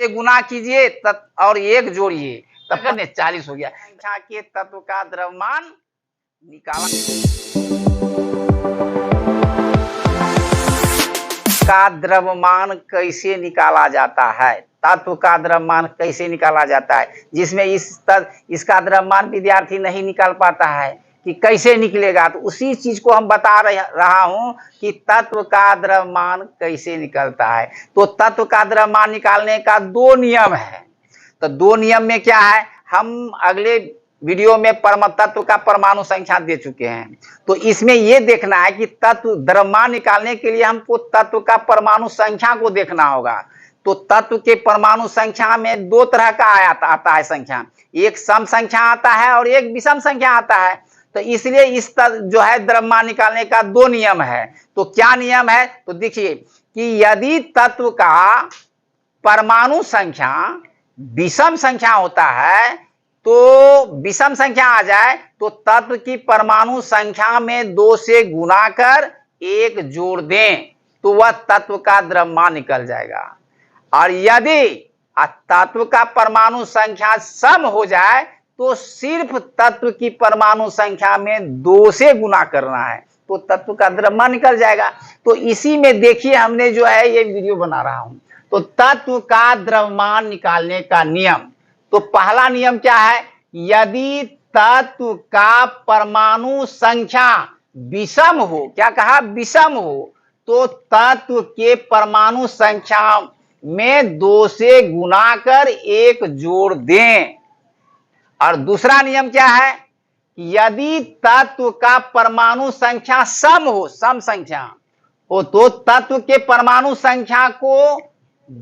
गुना कीजिए और 1 जोड़िए, तब करने 40 हो गया। संख्या के तत्व का द्रव्यमान निकाला का द्रव्यमान कैसे निकाला जाता है, तत्व का द्रव्यमान कैसे निकाला जाता है, जिसमें इसका द्रव्यमान विद्यार्थी नहीं निकाल पाता है कि कैसे निकलेगा। तो उसी चीज को हम बता रहा हूं कि तत्व का द्रव्यमान कैसे निकलता है। तो तत्व का द्रव्यमान निकालने का 2 नियम है। तो 2 नियम में क्या है, हम अगले वीडियो में तत्व का परमाणु संख्या दे चुके हैं। तो इसमें यह देखना है कि तत्व द्रव्यमान निकालने के लिए हमको तत्व का परमाणु संख्या को देखना होगा। तो तत्व के परमाणु संख्या में 2 तरह का आता है संख्या, एक सम संख्या आता है और एक विषम संख्या आता है। तो इसलिए इस जो है द्रव्यमान निकालने का 2 नियम है। तो क्या नियम है, तो देखिए कि यदि तत्व का परमाणु संख्या विषम संख्या होता है, तो विषम संख्या आ जाए तो तत्व की परमाणु संख्या में 2 से गुना कर 1 जोड़ दें तो वह तत्व का द्रव्यमान निकल जाएगा। और यदि तत्व का परमाणु संख्या सम हो जाए तो सिर्फ तत्व की परमाणु संख्या में 2 से गुना करना है तो तत्व का द्रव्यमान निकल जाएगा। तो इसी में देखिए हमने जो है ये वीडियो बना रहा हूं। तो तत्व का द्रव्यमान निकालने का नियम, तो पहला नियम क्या है, यदि तत्व का परमाणु संख्या विषम हो, क्या कहा, विषम हो, तो तत्व के परमाणु संख्या में 2 से गुना कर 1 जोड़ दें। और दूसरा नियम क्या है, यदि तत्व का परमाणु संख्या सम हो, सम संख्या हो, तो तत्व के परमाणु संख्या को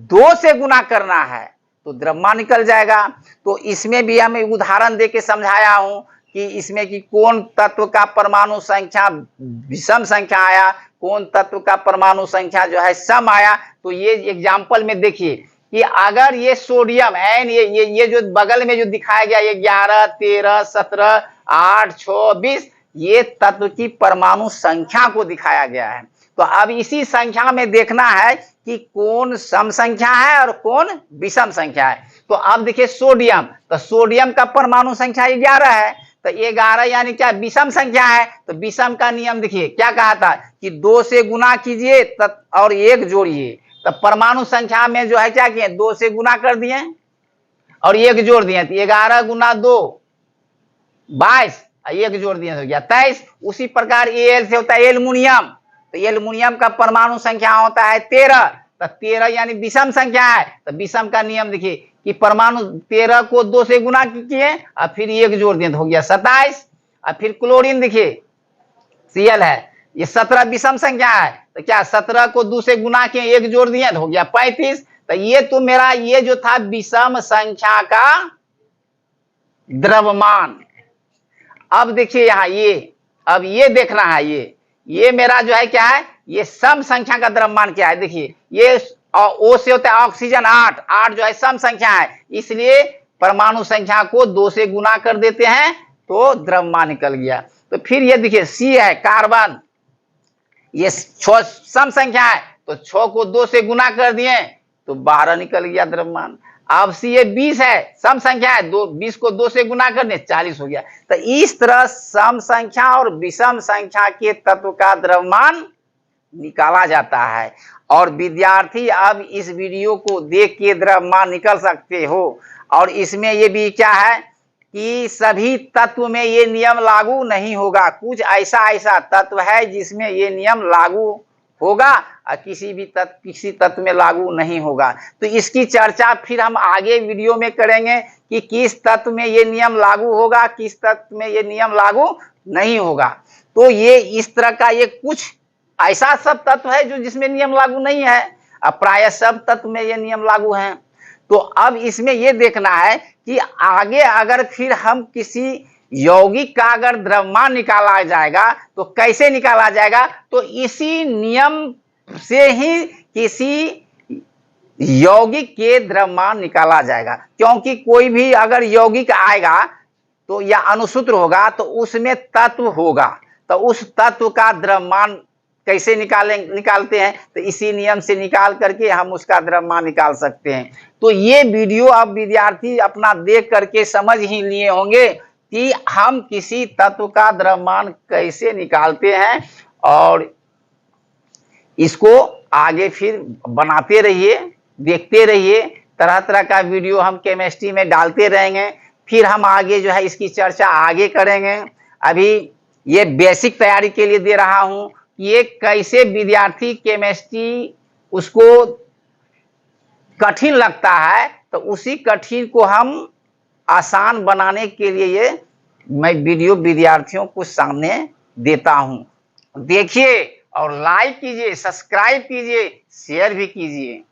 2 से गुना करना है तो द्रव्यमान निकल जाएगा। तो इसमें भी हमें उदाहरण देके समझाया हूं कि इसमें कि कौन तत्व का परमाणु संख्या विषम संख्या आया, कौन तत्व का परमाणु संख्या जो है सम आया। तो ये एग्जांपल में देखिए कि अगर ये सोडियम एन ये जो बगल में जो दिखाया गया ये 11, 13, 17, 8, 6, 20 ये तत्व की परमाणु संख्या को दिखाया गया है। तो अब इसी संख्या में देखना है कि कौन सम संख्या है और कौन विषम संख्या है। तो अब देखिए सोडियम, तो सोडियम का परमाणु संख्या 11 है, तो 11 यानी क्या, विषम संख्या है। तो विषम का नियम देखिए क्या कहा था कि 2 से गुना कीजिए और 1 जोड़िए। तो परमाणु संख्या में जो है क्या किए, 2 से गुना कर दिए और 1 जोड़ दिए, तो 11 गुना 2 22, 1 जोड़ दिए तो गया 23। उसी प्रकार एल से होता है एल्युमिनियम, तो एल्युमिनियम का परमाणु संख्या होता है 13, तो 13 यानी विषम संख्या है। तो विषम का नियम देखिए कि परमाणु 13 को 2 से गुना किए और फिर 1 जोड़ दिए तो हो गया 27। और फिर क्लोरीन देखिए Cl है, ये 17 विषम संख्या है, तो क्या 17 को 2 से गुना किए 1 जोड़ दिए तो हो गया 35। तो ये तो मेरा ये जो था विषम संख्या का द्रव्यमान। अब देखिए यहाँ अब ये देखना है, ये मेरा जो है क्या है, ये सम संख्या का द्रव्यमान क्या है। देखिए ये O से होता है ऑक्सीजन 8 जो है सम संख्या है, इसलिए परमाणु संख्या को 2 से गुना कर देते हैं तो द्रव्यमान निकल गया। तो फिर ये देखिए C है कार्बन, ये 6 सम संख्या है, तो 6 को 2 से गुना कर दिए तो 12 निकल गया द्रव्यमान। अब C ये 20 है, सम संख्या है, 20 को 2 से गुना कर दिए 40 हो गया। तो इस तरह सम संख्या और विषम संख्या के तत्व का द्रव्यमान निकाला जाता है। और विद्यार्थी अब इस वीडियो को देख के द्रव्यमान निकल सकते हो। और इसमें ये भी क्या है कि सभी तत्व में ये नियम लागू नहीं होगा, कुछ ऐसा तत्व है जिसमें ये नियम लागू होगा और किसी तत्व में लागू नहीं होगा। तो इसकी चर्चा फिर हम आगे वीडियो में करेंगे कि किस तत्व में ये नियम लागू होगा, किस तत्व में ये नियम लागू नहीं होगा। तो ये इस तरह का ये कुछ ऐसा सब तत्व है जो जिसमें नियम लागू नहीं है, और प्राय सब तत्व में ये नियम लागू हैं। तो अब इसमें ये देखना है कि आगे अगर फिर हम किसी यौगिक का अगर द्रव्यमान निकाला जाएगा तो कैसे निकाला जाएगा, तो इसी नियम से ही किसी यौगिक के द्रव्यमान निकाला जाएगा। क्योंकि कोई भी अगर यौगिक आएगा तो या अनुसूत्र होगा तो उसमें तत्व होगा, तो उस तत्व का द्रव्यमान कैसे निकालते हैं, तो इसी नियम से निकाल करके हम उसका द्रव्यमान निकाल सकते हैं। तो ये वीडियो अब विद्यार्थी अपना देख करके समझ ही लिए होंगे कि हम किसी तत्व का द्रव्यमान कैसे निकालते हैं, और इसको आगे फिर बनाते रहिए, देखते रहिए। तरह तरह का वीडियो हम केमिस्ट्री में डालते रहेंगे, फिर हम आगे जो है इसकी चर्चा आगे करेंगे। अभी ये बेसिक तैयारी के लिए दे रहा हूं, ये कैसे विद्यार्थी केमिस्ट्री उसको कठिन लगता है, तो उसी कठिन को हम आसान बनाने के लिए ये मैं वीडियो विद्यार्थियों को सामने देता हूं। देखिए और लाइक कीजिए, सब्सक्राइब कीजिए, शेयर भी कीजिए।